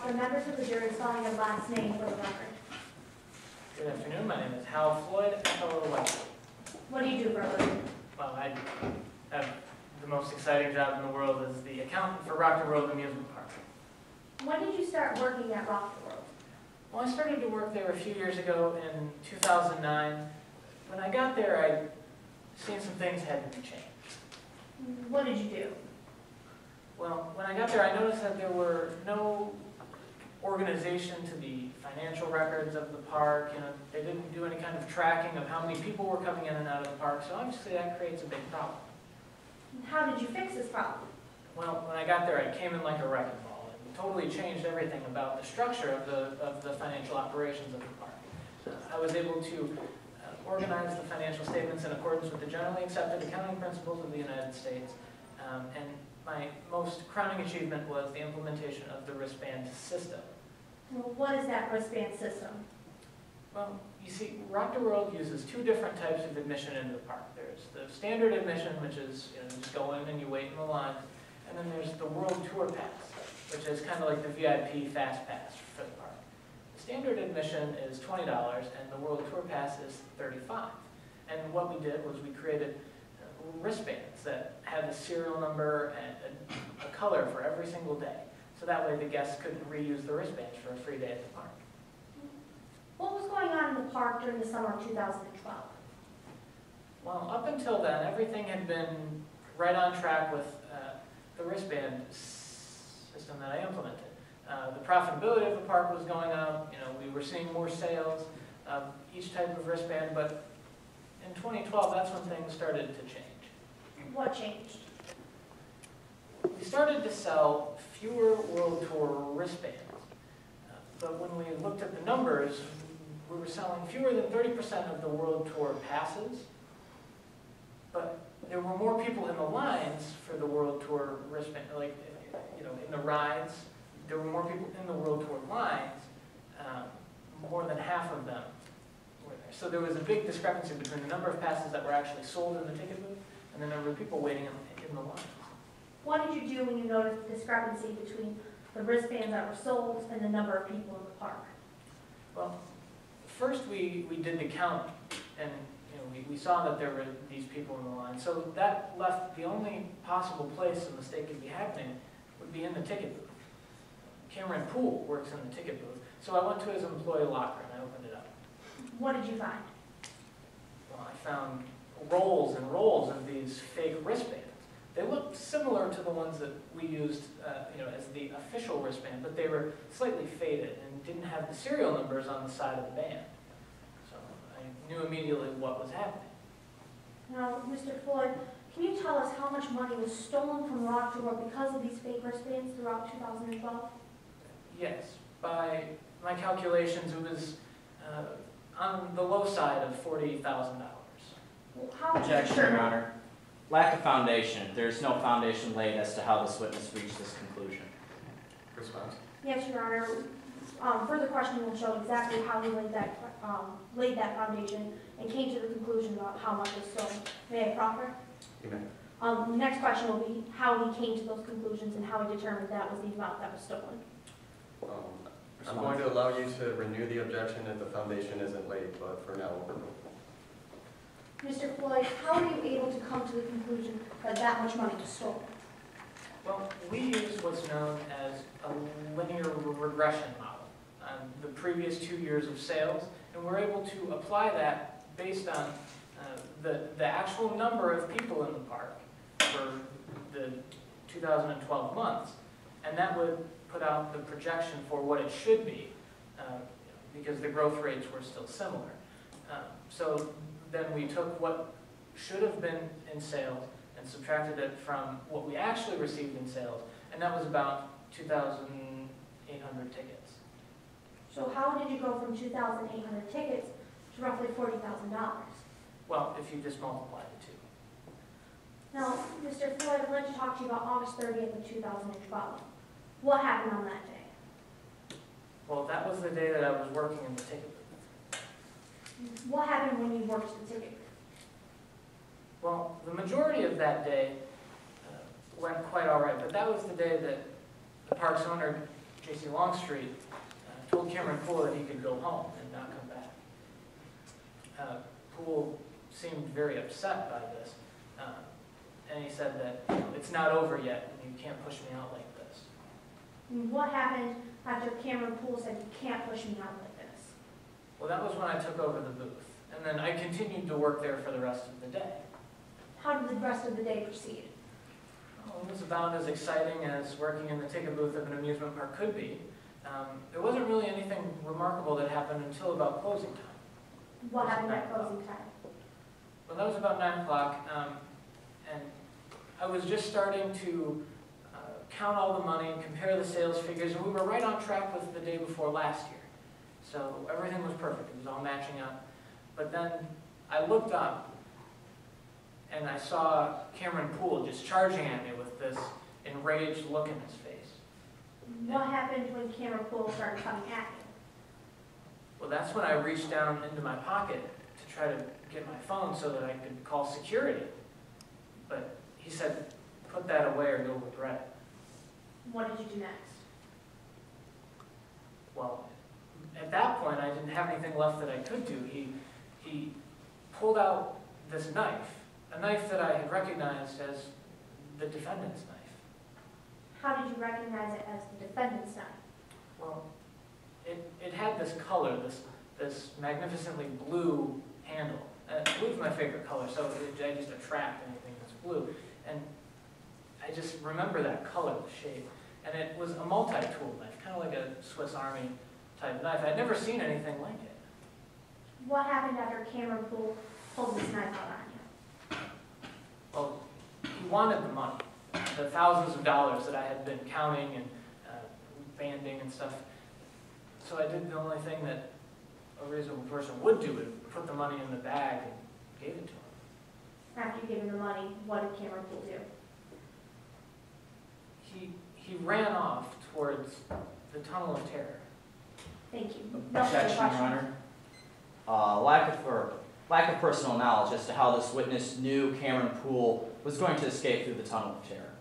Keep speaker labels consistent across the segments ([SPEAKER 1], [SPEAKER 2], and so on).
[SPEAKER 1] the members of the jury spelling your last name for the record.
[SPEAKER 2] Good afternoon, my name is Hal Floyd, fellow Wesley.
[SPEAKER 1] What do you do for a living?
[SPEAKER 2] Well, I have the most exciting job in the world as the accountant for Rock the World Amusement Park.
[SPEAKER 1] When did you start working at Rock the World?
[SPEAKER 2] Well, I started to work there a few years ago in 2009. When I got there, I'd seen some things had to change.
[SPEAKER 1] What did you do?
[SPEAKER 2] Well, when I got there, I noticed that there were no organization to the financial records of the park. You know, they didn't do any kind of tracking of how many people were coming in and out of the park, so obviously that creates a big problem.
[SPEAKER 1] How did you fix this problem?
[SPEAKER 2] Well, when I got there, I came in like a wrecking ball and totally changed everything about the structure of the financial operations of the park. I was able to organize the financial statements in accordance with the generally accepted accounting principles of the United States, and my most crowning achievement was the implementation of the wristband system.
[SPEAKER 1] Well, what is that wristband system?
[SPEAKER 2] Well, you see, Rock the World uses two different types of admission into the park. There's the standard admission, which is, you just go in and you wait in the line, and then there's the World Tour Pass, which is kind of like the VIP Fast Pass for the park. The standard admission is $20, and the World Tour Pass is $35. And what we did was we created wristbands that had a serial number and a color for every single day. So that way the guests could reuse the wristbands for a free day at the park.
[SPEAKER 1] What was going on in the park during the summer of 2012?
[SPEAKER 2] Well, up until then, everything had been right on track with the wristband system that I implemented. The profitability of the park was going up. You know, we were seeing more sales of each type of wristband, but in 2012, that's when things started to change.
[SPEAKER 1] What changed?
[SPEAKER 2] We started to sell fewer World Tour wristbands, but when we looked at the numbers, we were selling fewer than 30% of the World Tour passes, but there were more people in the lines for the World Tour wristband, like, you know, in the rides. There were more people in the World Tour lines, more than half of them were there. So there was a big discrepancy between the number of passes that were actually sold in the ticket booth and the number of people waiting in the lines.
[SPEAKER 1] What did you do when you noticed the discrepancy between the wristbands that were sold and the number of people in the park?
[SPEAKER 2] Well, first we did the count, and we saw that there were these people in the line. So that left the only possible place a mistake could be happening would be in the ticket booth. Cameron Poole works in the ticket booth, so I went to his employee locker and I opened it up.
[SPEAKER 1] What did you find?
[SPEAKER 2] Well, I found rolls and rolls of these fake wristbands. They looked similar to the ones that we used, as the official wristband, but they were slightly faded and didn't have the serial numbers on the side of the band. So I knew immediately what was happening.
[SPEAKER 1] Now, Mr. Floyd, can you tell us how much money was stolen from Rock the World because of these fake wristbands throughout 2012?
[SPEAKER 2] Yes, by my calculations, it was on the low side of $40,000.
[SPEAKER 1] Well, how did you
[SPEAKER 3] Objection, Your
[SPEAKER 1] determine?
[SPEAKER 3] Honor. Lack of foundation. There's no foundation laid as to how this witness reached this conclusion.
[SPEAKER 4] Response.
[SPEAKER 1] Yes, Your Honor. Further questioning will show exactly how he laid that foundation and came to the conclusion about how much was stolen. May I proffer?
[SPEAKER 4] You may.
[SPEAKER 1] The next question will be how he came to those conclusions and how he determined that was the amount that was stolen.
[SPEAKER 4] I'm going to allow you to renew the objection if the foundation isn't laid, but for now,
[SPEAKER 1] Mr. Floyd, how were you able to come to the conclusion that that much money was stolen?
[SPEAKER 2] Well, we use what's known as a linear regression model on the previous 2 years of sales, and we're able to apply that based on the actual number of people in the park for the 2012 months, and that would put out the projection for what it should be, because the growth rates were still similar. So then we took what should have been in sales and subtracted it from what we actually received in sales, and that was about 2,800 tickets.
[SPEAKER 1] So how did you go from 2,800 tickets to roughly $40,000?
[SPEAKER 2] Well, if you just multiply the two.
[SPEAKER 1] Now, Mr. Floyd, I'd like to talk to you about August 30th of 2012. What happened on that day?
[SPEAKER 2] Well, that was the day that I was working in the ticket booth.
[SPEAKER 1] What happened when you worked the ticket?
[SPEAKER 2] Well, the majority of that day went quite all right, but that was the day that the park's owner, J.C. Longstreet told Cameron Poole that he could go home and not come back. Poole seemed very upset by this, and he said that it's not over yet, and you can't push me out like this.
[SPEAKER 1] What happened after Cameron Poole said, "You can't push me out like this"?
[SPEAKER 2] Well, that was when I took over the booth, and then I continued to work there for the rest of the day.
[SPEAKER 1] How did the rest of the day proceed?
[SPEAKER 2] Well, it was about as exciting as working in the ticket booth of an amusement park could be. There wasn't really anything remarkable that happened until about closing time.
[SPEAKER 1] What happened at closing time?
[SPEAKER 2] Well, that was about 9 o'clock, and I was just starting to count all the money and compare the sales figures, and we were right on track with the day before last year. So everything was perfect. It was all matching up. But then I looked up, and I saw Cameron Poole just charging at me with this enraged look in his face.
[SPEAKER 1] What happened when Cameron Poole started coming at you?
[SPEAKER 2] Well, that's when I reached down into my pocket to try to get my phone so that I could call security. But he said, "Put that away or you'll regret it."
[SPEAKER 1] What did you do next?
[SPEAKER 2] Well, at that point, I didn't have anything left that I could do. He pulled out this knife, a knife that I had recognized as the defendant's knife.
[SPEAKER 1] How did you recognize it as the defendant's knife?
[SPEAKER 2] Well, it had this color, this magnificently blue handle. Blue's my favorite color, so I just attract anything that's blue. And I just remember that color, the shape. And it was a multi-tool knife, kind of like a Swiss Army type knife. I'd never seen anything like it.
[SPEAKER 1] What happened after Cameron Poole pulled this knife out on you?
[SPEAKER 2] Well, he wanted the money, the thousands of dollars that I had been counting and banding and stuff. So I did the only thing that a reasonable person would do, is put the money in the bag and gave it to him.
[SPEAKER 1] After you gave him the money, what did Cameron Poole do?
[SPEAKER 2] He ran off towards the Tunnel of Terror.
[SPEAKER 1] Thank you. No further
[SPEAKER 3] Objection, Your
[SPEAKER 1] questions.
[SPEAKER 3] Honor. Lack of personal knowledge as to how this witness knew Cameron Poole was going to escape through the Tunnel of Terror.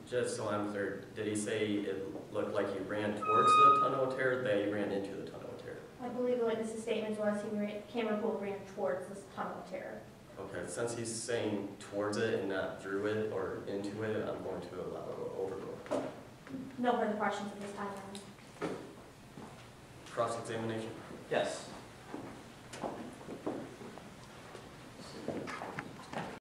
[SPEAKER 4] Just so I'm clear, did he say it looked like he ran towards the Tunnel of Terror, or that he ran into the Tunnel of Terror?
[SPEAKER 1] I believe the witness's statement was Cameron Poole ran towards this Tunnel of Terror.
[SPEAKER 4] Okay, since he's saying towards it and not through it or into it, I'm going to allow overrule.
[SPEAKER 1] No further questions at this time, Your Honor.
[SPEAKER 4] Cross-examination?
[SPEAKER 3] Yes.